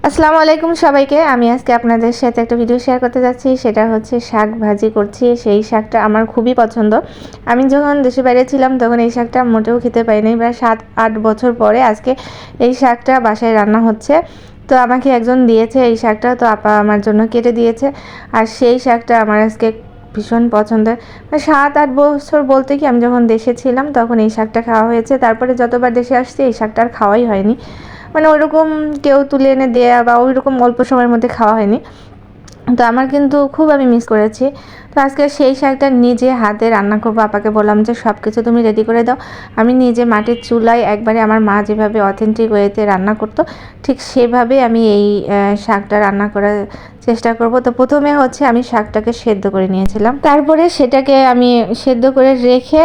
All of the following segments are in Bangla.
আসসালামু আলাইকুম সবাইকে। আমি আজকে আপনাদের সাথে একটা ভিডিও শেয়ার করতে যাচ্ছি। সেটা হচ্ছে শাক ভাজি করছি। সেই শাকটা আমার খুবই পছন্দ। আমি যখন দেশের বাইরে ছিলাম তখন এই শাকটা মোটেও খেতে পাইনি। প্রায় 7-8 বছর পরে আজকে এই শাকটা বাসায় রান্না হচ্ছে। তো আমাকে একজন দিয়েছে এই শাকটা, তো আপা আমার জন্য কেটে দিয়েছে। আর সেই শাকটা আমার আজকে ভীষণ পছন্দের। 7-8 বছর বলতে কি, আমি যখন দেশে ছিলাম তখন এই শাকটা খাওয়া হয়েছে। তারপরে যতবার দেশে আসছি এই শাকটা আর খাওয়াই হয়নি। মানে ওইরকম কেউ তুলে এনে দেয়া বা ওইরকম অল্প সময়ের মধ্যে খাওয়া হয়নি। তো আমার কিন্তু খুব আমি মিস করেছি। তো আজকে সেই শাকটা নিজে হাতে রান্না করবো। আপাকে বললাম যে সব কিছু তুমি রেডি করে দাও, আমি নিজে মাটির চুলায় একবারে আমার মা যেভাবে অথেন্টিক ওয়েতে রান্না করতো ঠিক সেভাবে আমি এই শাকটা রান্না করার চেষ্টা করব। তো প্রথমে হচ্ছে আমি শাকটাকে সেদ্ধ করে নিয়েছিলাম, তারপরে সেটাকে আমি সেদ্ধ করে রেখে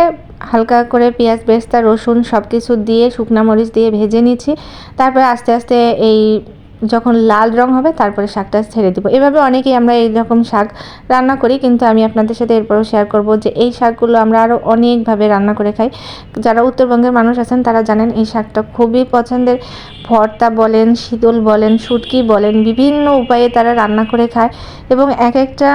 হালকা করে পেঁয়াজ বেরেস্তা রসুন সব কিছু দিয়ে শুকনো মরিচ দিয়ে ভেজে নিচ্ছি। তারপরে আস্তে আস্তে এই যখন লাল রং হবে তারপরে শাকটা ছেড়ে দিব। এভাবে অনেকেই আমরা এই রকম শাক রান্না করি, কিন্তু আমি আপনাদের সাথে এরপরও শেয়ার করব যে এই শাকগুলো আমরা আরও অনেকভাবে রান্না করে খাই। যারা উত্তরবঙ্গের মানুষ আছেন তারা জানেন এই শাকটা খুবই পছন্দের। ভর্তা বলেন, শীতল বলেন, শুটকি বলেন, বিভিন্ন উপায়ে তারা রান্না করে খায় এবং এক একটা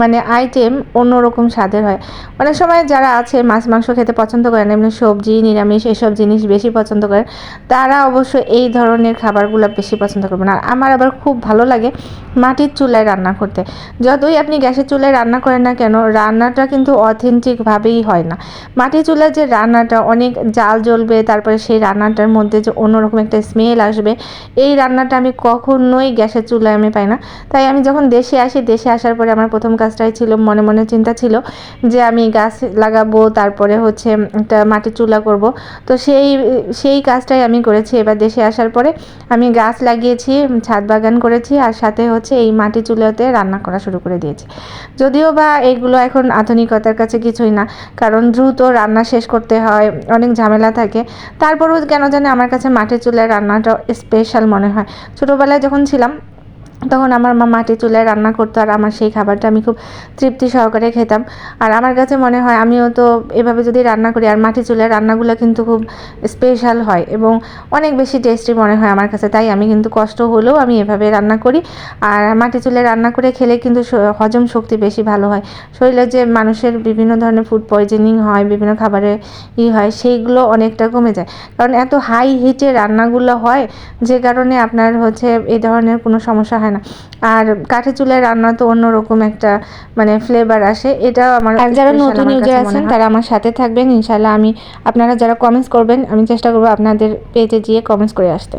মানে আইটেম অন্যরকম স্বাদের হয়। অনেক সময় যারা আছে মাছ মাংস খেতে পছন্দ করেন, এমনি সবজি নিরামিষ এসব জিনিস বেশি পছন্দ করেন, তারা অবশ্য এই ধরনের খাবারগুলো বেশি পছন্দ করবেন। আর আমার আবার খুব ভালো লাগে মাটির চুলায় রান্না করতে। যতই আপনি গ্যাসের চুলায় রান্না করেন না কেন, রান্নাটা কিন্তু অথেন্টিকভাবেই হয় না। মাটির চুলার যে রান্নাটা অনেক জাল জ্বলবে, তারপরে সেই রান্নাটার মধ্যে যে অন্যরকম একটা স্মেল আসবে, এই রান্নাটা আমি কখনোই গ্যাসের চুলায় আমি পাই না। তাই আমি যখন দেশে আসি, দেশে আসার পরে আমার প্রথম কাজটাই ছিল, মনে মনে চিন্তা ছিল যে আমি গাছ লাগাবো, তারপরে হচ্ছে একটা মাটির চুলা করব। তো সেই কাজটাই আমি করেছি। এবার দেশে আসার পরে আমি গাছ লাগিয়েছি, ছাদ বাগান করেছি, আর সাথে হচ্ছে এই মাটির চুলাতে রান্না করা শুরু করে দিয়েছি। যদিও বা এগুলো এখন আধুনিকতার কাছে কিছুই না, কারণ দ্রুত রান্না শেষ করতে হয়, অনেক ঝামেলা থাকে। তারপরেও কেন জানি আমার কাছে মাটির চুলায় রান্নাটা স্পেশাল মনে হয়। ছোটোবেলায় যখন ছিলাম তখন আমার মা মাটির চুলায় রান্না করতো, আর আমার সেই খাবারটা আমি খুব তৃপ্তি সহকারে খেতাম। আর আমার কাছে মনে হয় আমিও তো এভাবে যদি রান্না করি, আর মাটির চুলার রান্নাগুলো কিন্তু খুব স্পেশাল হয় এবং অনেক বেশি টেস্টি মনে হয় আমার কাছে। তাই আমি কিন্তু কষ্ট হলেও আমি এভাবে রান্না করি। আর মাটির চুলায় রান্না করে খেলে কিন্তু হজম শক্তি বেশি ভালো হয়। শরীরে যে মানুষের বিভিন্ন ধরনের ফুড পয়জনিং হয়, বিভিন্ন খাবারে হয়, সেইগুলো অনেকটা কমে যায়। কারণ এত হাই হিটে রান্নাগুলো হয়, যে কারণে আপনার হচ্ছে এই ধরনের কোনো সমস্যা হয় না। আর কাঠের চুলায় রান্না তো অন্যরকম একটা মানে ফ্লেভার আসে, এটাও আমার। আর যারা নতুন ইউজার আছেন তারা আমার সাথে থাকবেন ইনশাল্লাহ। আপনারা যারা কমেন্টস করবেন, আমি চেষ্টা করবো আপনাদের পেজে গিয়ে কমেন্টস করে আসতে।